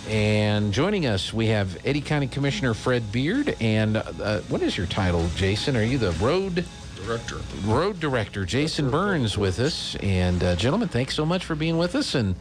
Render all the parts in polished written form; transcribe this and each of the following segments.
And joining us, we have Eddy County Commissioner Fred Beard. And what is your title, Jason? Are you the Road Director? Jason Burns with us. And gentlemen, thanks so much for being with us. And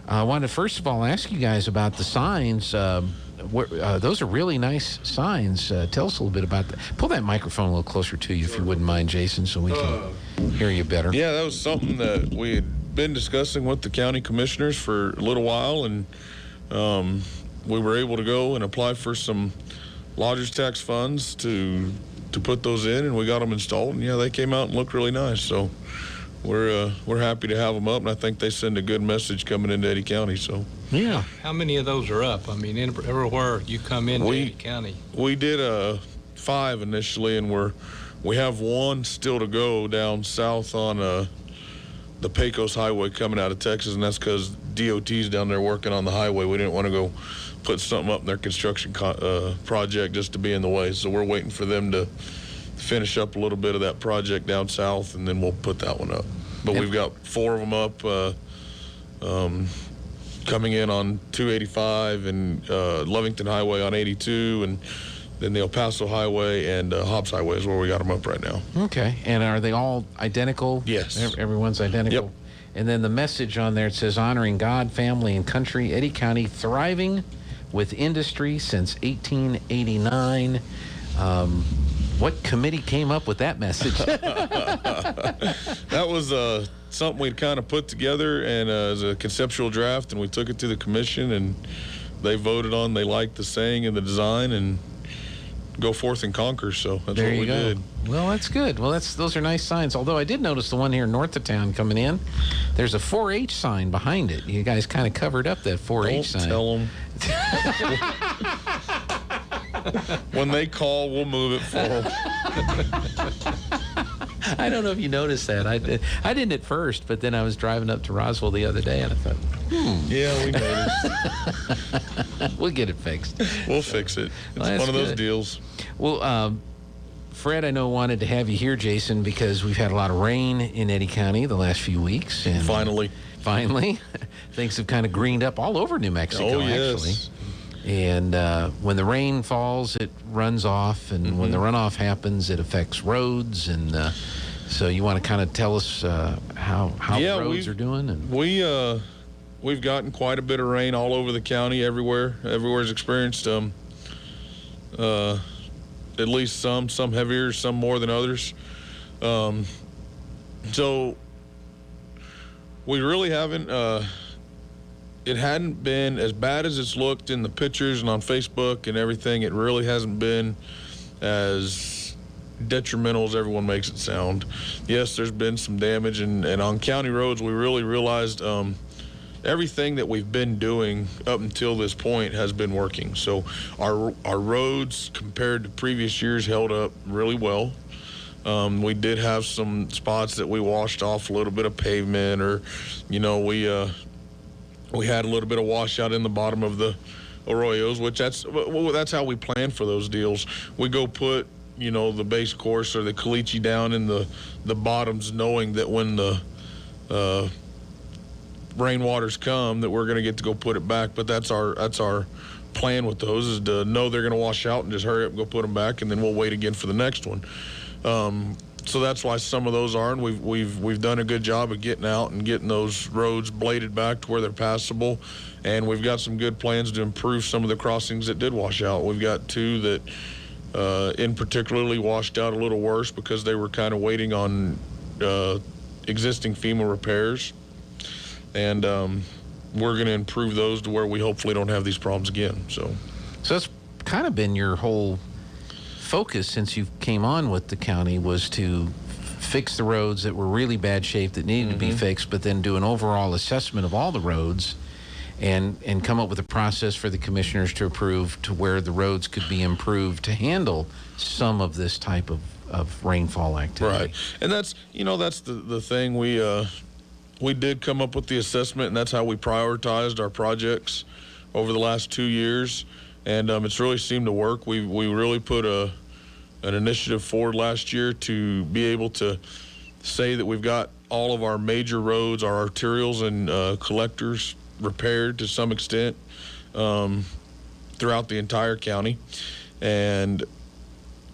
I wanted to first of all ask you guys about the signs. Those are really nice signs. Tell us a little bit about that. Pull that microphone a little closer to you, if you wouldn't mind, Jason, so we can hear you better. Yeah, that was something that we had been discussing with the county commissioners for a little while, and we were able to go and apply for some lodgers tax funds to put those in, and we got them installed. And yeah, they came out and looked really nice. So we're happy to have them up, and I think they send a good message coming into Eddy County. So yeah. How many of those are up? I mean, everywhere you come into Eddy County. We did 5 initially, and we have 1 still to go down south on the Pecos Highway coming out of Texas, and that's because DOT's down there working on the highway. We didn't want to go put something up in their construction project just to be in the way. So we're waiting for them to finish up a little bit of that project down south, and then we'll put that one up. But we've got 4 of them up coming in on 285 and Lovington Highway on 82, and then the El Paso Highway and Hobbs Highway is where we got them up right now. Okay. And are they all identical? Yes. Everyone's identical? Yep. And then the message on there, it says, honoring God, family, and country, Eddy County thriving with industry since 1889. What committee came up with that message? That was something we'd kind of put together and as a conceptual draft, and we took it to the commission, and they voted on. They liked the saying and the design, and go forth and conquer. So that's there what we go. did. Well, that's good. Well, those are nice signs. Although I did notice the one here north of town coming in, there's a 4-H sign behind it. You guys kind of covered up that 4-H sign. Don't tell them. When they call, we'll move it for them. I don't know if you noticed that. I didn't at first, but then I was driving up to Roswell the other day, and I thought, Yeah, we noticed. we'll get it fixed. We'll fix it. It's Well, one of those good. deals. Well, Fred, I know wanted to have you here, Jason, because we've had a lot of rain in Eddy County the last few weeks. And Finally, things have kind of greened up all over New Mexico, actually. And when the rain falls, it runs off, and when the runoff happens, it affects roads. And so you want to kind of tell us how the roads are doing? And we've gotten quite a bit of rain all over the county, everywhere. Everywhere's experienced at least some heavier, some more than others. So we really haven't, it hadn't been as bad as it's looked in the pictures and on Facebook and everything. It really hasn't been as detrimental as everyone makes it sound. Yes, there's been some damage, and on county roads, we really realized everything that we've been doing up until this point has been working. So our roads compared to previous years held up really well. We did have some spots that we washed off a little bit of pavement, or we had a little bit of washout in the bottom of the arroyos, which that's how we plan for those deals. We go put the base course or the caliche down in the bottoms, knowing that when the rainwaters come, that we're going to get to go put it back. But that's our plan with those, is to know they're going to wash out and just hurry up and go put them back, and then we'll wait again for the next one. So that's why some of those aren't. We've done a good job of getting out and getting those roads bladed back to where they're passable, and we've got some good plans to improve some of the crossings that did wash out. We've got 2 that in particularly washed out a little worse because they were kind of waiting on existing FEMA repairs, and we're going to improve those to where we hopefully don't have these problems again. So that's kind of been your whole focus since you came on with the county, was to fix the roads that were really bad shape that needed to be fixed, but then do an overall assessment of all the roads and come up with a process for the commissioners to approve to where the roads could be improved to handle some of this type of rainfall activity. Right. And that's the thing. We did come up with the assessment, and that's how we prioritized our projects over the last 2 years. And it's really seemed to work. We really put an initiative forward last year to be able to say that we've got all of our major roads, our arterials and collectors repaired to some extent, throughout the entire county. And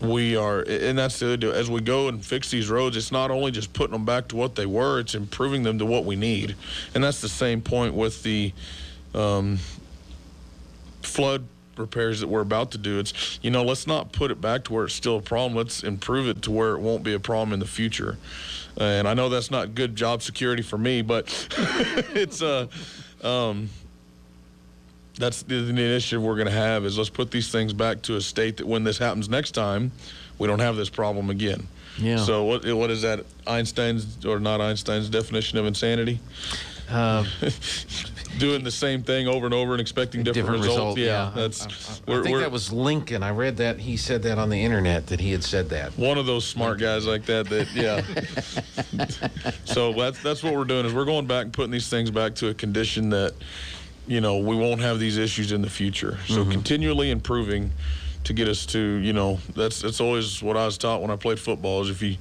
that's the other deal. As we go and fix these roads, it's not only just putting them back to what they were, it's improving them to what we need. And that's the same point with the flood repairs that we're about to do. It's, let's not put it back to where it's still a problem. Let's improve it to where it won't be a problem in the future. And I know that's not good job security for me, but it's that's the initiative we're going to have, is let's put these things back to a state that when this happens next time, we don't have this problem again. Yeah. So what is that, Einstein's, or not Einstein's, definition of insanity? Doing the same thing over and over and expecting different results. Yeah, I think that was Lincoln. I read that. He said that on the internet, that he had said that. One of those smart guys like that, yeah. So that's what we're doing, is we're going back and putting these things back to a condition that, we won't have these issues in the future. So continually improving to get us to, that's always what I was taught when I played football, is if you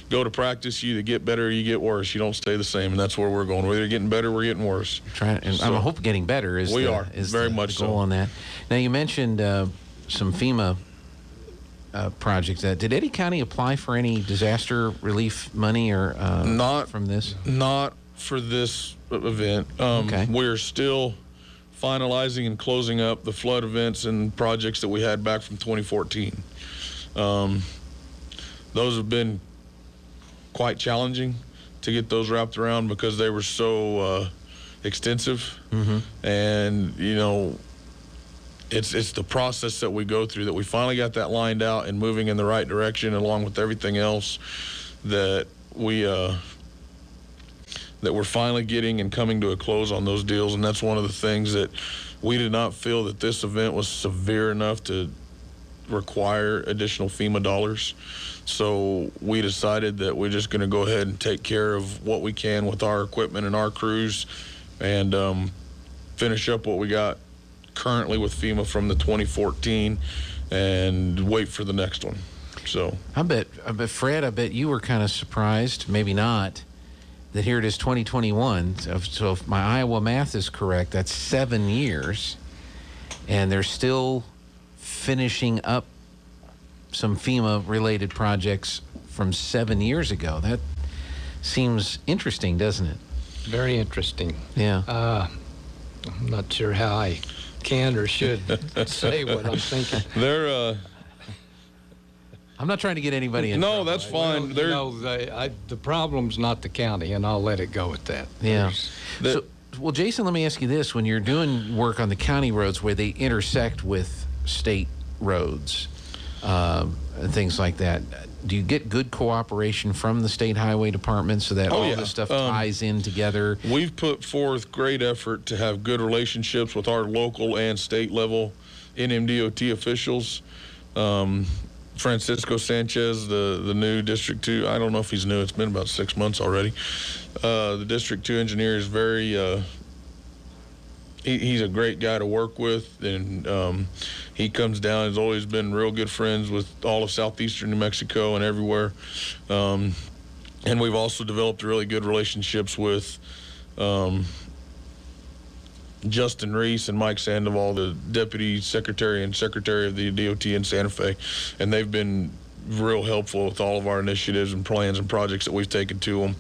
go to practice, you either get better or you get worse. You don't stay the same, and that's where we're going. We're either getting better or we're getting worse. I hope getting better is very much the goal on that. Now, you mentioned some FEMA projects. Did Eddy County apply for any disaster relief money or not from this? Not for this event. Okay. We're still finalizing and closing up the flood events and projects that we had back from 2014. Those have been quite challenging to get those wrapped around because they were so extensive. And it's the process that we go through that we finally got that lined out and moving in the right direction, along with everything else that we're finally getting and coming to a close on those deals. And that's one of the things that we did not feel that this event was severe enough to require additional FEMA dollars. So we decided that we're just going to go ahead and take care of what we can with our equipment and our crews, and finish up what we got currently with FEMA from the 2014 and wait for the next one. So I bet Fred, you were kind of surprised, maybe not, that here it is 2021. So if my Iowa math is correct, that's 7 years, and they're still finishing up some FEMA-related projects from 7 years ago. That seems interesting, doesn't it? Very interesting. Yeah. I'm not sure how I can or should say what I'm thinking. They're I'm not trying to get anybody in trouble. that's fine. Well, the problem's not the county, and I'll let it go at that. Yeah. Well, Jason, let me ask you this. When you're doing work on the county roads where they intersect with state roads and things like that, do you get good cooperation from the state highway department so that all this stuff ties in together? We've put forth great effort to have good relationships with our local and state level NMDOT officials. Francisco Sanchez, the new District 2, I don't know if he's new, it's been about 6 months already. The District 2 engineer is very, he's a great guy to work with, and he comes down, has always been real good friends with all of southeastern New Mexico and everywhere. And we've also developed really good relationships with Justin Reese and Mike Sandoval, the Deputy Secretary and Secretary of the DOT in Santa Fe, and they've been real helpful with all of our initiatives and plans and projects that we've taken to them.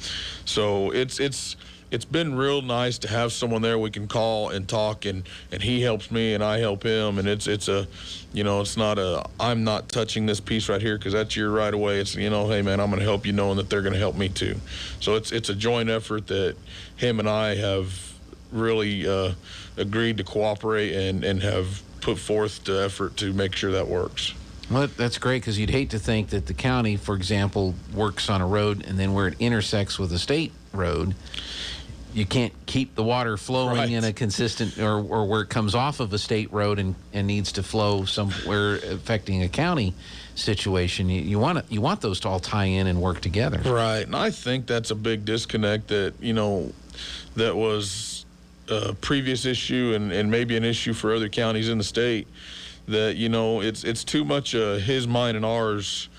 So it's been real nice to have someone there we can call and talk, and he helps me and I help him, and it's not a I'm not touching this piece right here because that's your right away. It's hey man, I'm going to help you, knowing that they're going to help me too. So it's a joint effort that him and I have really agreed to cooperate and have put forth the effort to make sure that works. Well, that's great, because you'd hate to think that the county, for example, works on a road and then where it intersects with a state road, you can't keep the water flowing in a consistent, or where it comes off of a state road and needs to flow somewhere affecting a county situation. You want those to all tie in and work together. Right. And I think that's a big disconnect that, that was a previous issue and maybe an issue for other counties in the state, that, it's too much his, mine, and ours,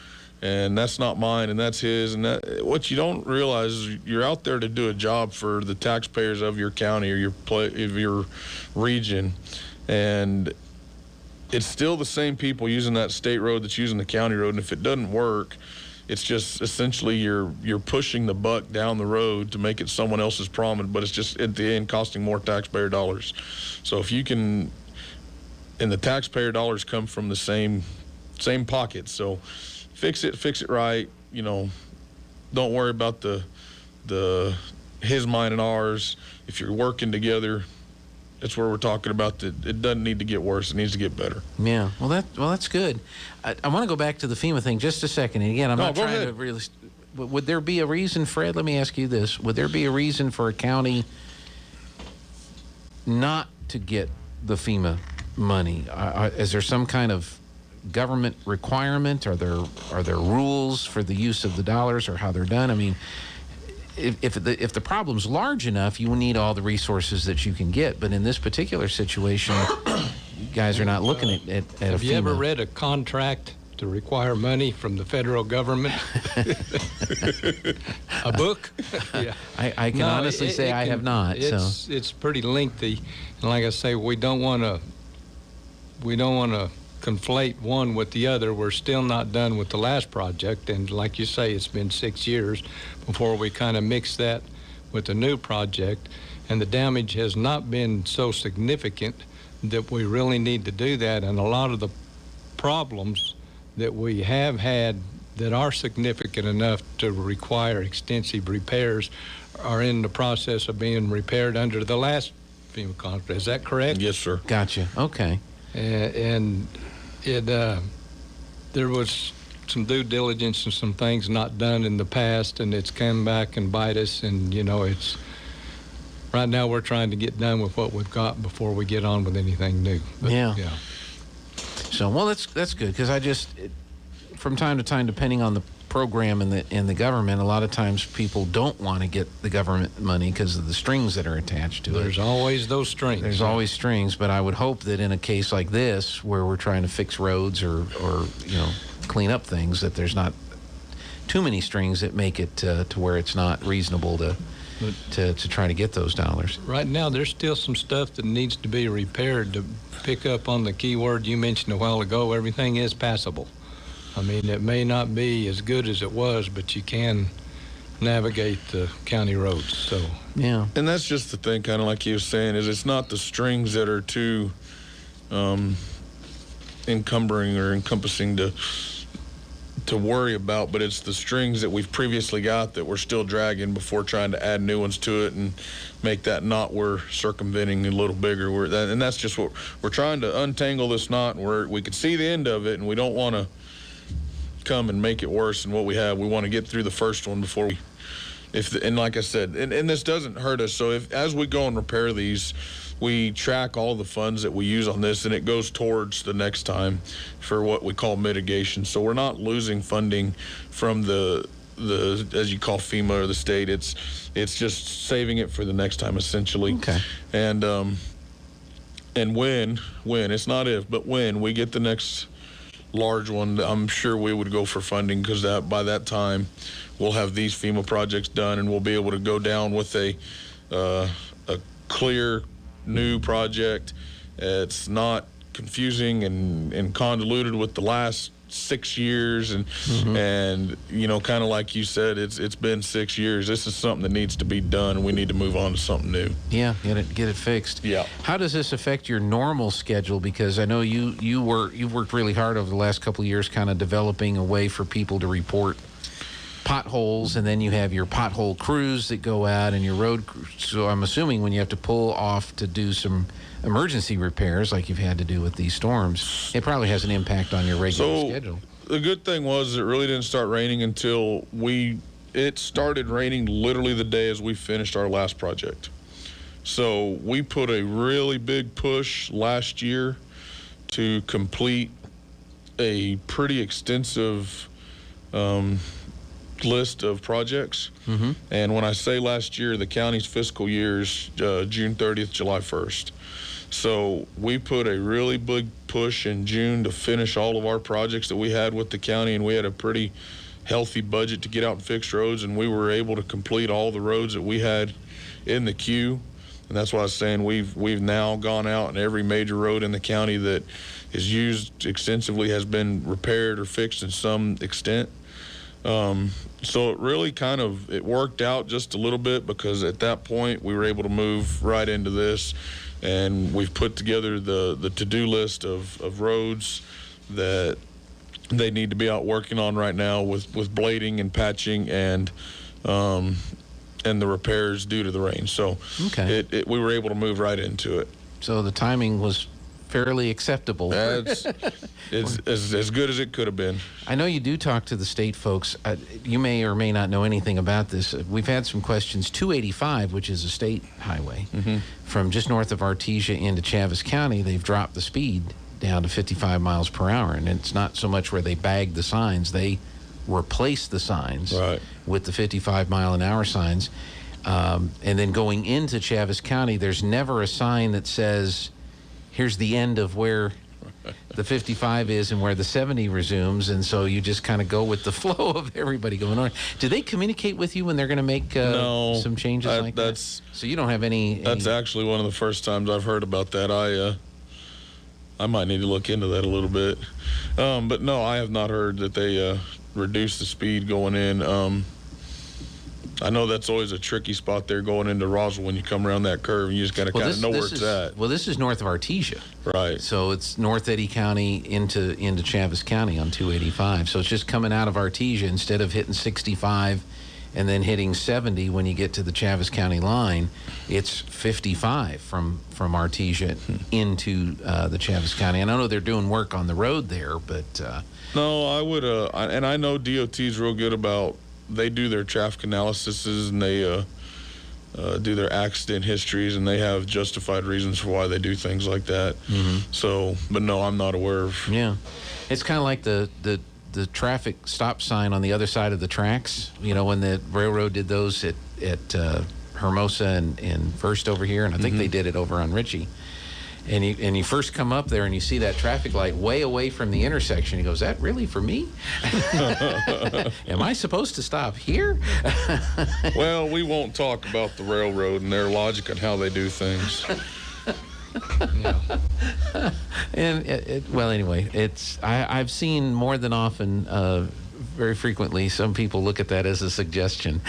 and that's not mine and that's his. And that, what you don't realize is you're out there to do a job for the taxpayers of your county or your region, And it's still the same people using that state road that's using the county road. And if it doesn't work, it's just essentially you're pushing the buck down the road to make it someone else's problem, but it's just at the end costing more taxpayer dollars. So if you can, and the taxpayer dollars come from the same pocket. So fix it right. You know, don't worry about the his, mine, and ours. If you're working together, that's where we're talking about that. It doesn't need to get worse. It needs to get better. Yeah. Well, that's good. I want to go back to the FEMA thing just a second. And again, I'm not trying to really. Would there be a reason, Fred? Let me ask you this: would there be a reason for a county not to get the FEMA money? Is there some kind of government requirement? Are there rules for the use of the dollars or how they're done? I mean, if the problem's large enough, you will need all the resources that you can get. But in this particular situation, you guys are not looking at a FEMA. Have you ever read a contract to require money from the federal government? A book? Yeah. I can honestly say I have not. It's pretty lengthy, and like I say, we don't want to conflate one with the other. We're still not done with the last project, and like you say, it's been 6 years before we kind of mix that with the new project, and the damage has not been so significant that we really need to do that. And a lot of the problems that we have had that are significant enough to require extensive repairs are in the process of being repaired under the last FEMA contract. Is that correct? Yes, sir. Gotcha. Okay. And there was some due diligence and some things not done in the past, and it's come back and bite us. And it's right now we're trying to get done with what we've got before we get on with anything new. But, yeah. So that's good, because from time to time, depending on the program and the government, a lot of times people don't want to get the government money because of the strings that are attached to it. There's always those strings. There's always strings, but I would hope that in a case like this, where we're trying to fix roads or clean up things, that there's not too many strings that make it to where it's not reasonable to try to get those dollars. Right now, there's still some stuff that needs to be repaired. To pick up on the key word you mentioned a while ago, everything is passable. I mean, it may not be as good as it was, but you can navigate the county roads. So yeah, and that's just the thing, kind of like you were saying, is it's not the strings that are too encumbering or encompassing to worry about, but it's the strings that we've previously got that we're still dragging before trying to add new ones to it and make that knot we're circumventing a little bigger. And that's just what we're trying to untangle, this knot, where we can see the end of it, and we don't want to come and make it worse than what we have. We want to get through the first one before we, and like I said, and this doesn't hurt us. So as we go and repair these, we track all the funds that we use on this, and it goes towards the next time for what we call mitigation. So we're not losing funding from the as you call FEMA or the state. It's just saving it for the next time, essentially. Okay. And when it's not if, but when we get the next large one, I'm sure we would go for funding, because by that time we'll have these FEMA projects done, and we'll be able to go down with a clear new project. It's not confusing and convoluted with the last 6 years, and kind of like you said, it's been 6 years. This is something that needs to be done, and we need to move on to something new. Yeah, get it fixed. Yeah. How does this affect your normal schedule? Because I know you've worked really hard over the last couple of years, kind of developing a way for people to report potholes, and then you have your pothole crews that go out and your road crews. So I'm assuming when you have to pull off to do some emergency repairs like you've had to do with these storms, it probably has an impact on your regular schedule. The good thing was it really didn't start raining until it started raining literally the day as we finished our last project. So we put a really big push last year to complete a pretty extensive list of projects. Mm-hmm. And when I say last year, the county's fiscal year is June 30th, July 1st. So we put a really big push in June to finish all of our projects that we had with the county, and we had a pretty healthy budget to get out and fix roads, and we were able to complete all the roads that we had in the queue And that's why I was saying we've now gone out, and every major road in the county that is used extensively has been repaired or fixed in some extent. So it really it worked out just a little bit, because at that point we were able to move right into this, and we've put together the to-do list of roads that they need to be out working on right now with blading and patching and the repairs due to the rain. So we were able to move right into it. So the timing was fairly acceptable. It's as good as it could have been. I know you do talk to the state folks. You may or may not know anything about this. We've had some questions. 285, which is a state highway, from just north of Artesia into Chaves County, they've dropped the speed down to 55 miles per hour. And it's not so much where they bag the signs. They replace the signs with the 55 mile an hour signs. And then going into Chaves County, there's never a sign that says, here's the end of where the 55 is and where the 70 resumes, and so you just kind of go with the flow of everybody going on. Do they communicate with you when they're going to make some changes like that? So you don't have any... That's actually one of the first times I've heard about that. I might need to look into that a little bit. But no, I have not heard that they reduce the speed going in. I know that's always a tricky spot there going into Roswell when you come around that curve, and you just got to kind of know where it's at. Well, this is north of Artesia. Right. So it's North Eddy County into Chaves County on 285. So it's just coming out of Artesia, instead of hitting 65 and then hitting 70 when you get to the Chaves County line, it's 55 from Artesia into the Chaves County. And I know they're doing work on the road there, but... No, I would... and I know DOT's real good about... They do their traffic analyses, and they do their accident histories, and they have justified reasons for why they do things like that. So, but no, I'm not aware of. Yeah, it's kind of like the traffic stop sign on the other side of the tracks. You know, when the railroad did those at Hermosa and First over here, and I think they did it over on Ritchie. And you first come up there and you see that traffic light way away from the intersection. He goes, "Is that really for me? Am I supposed to stop here?" Well, we won't talk about the railroad and their logic and how they do things. And well, anyway, I've seen more than often, very frequently, some people look at that as a suggestion.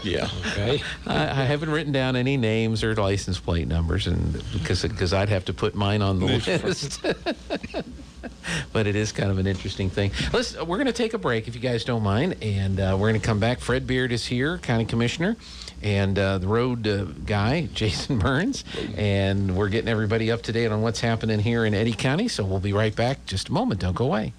Yeah. Okay. I haven't written down any names or license plate numbers, and because I'd have to put mine on the list. But it is kind of an interesting thing. We're going to take a break, if you guys don't mind, and we're going to come back. Fred Beard is here, County Commissioner, and the road guy, Jason Burns, and we're getting everybody up to date on what's happening here in Eddy County. So we'll be right back. Just a moment. Don't go away.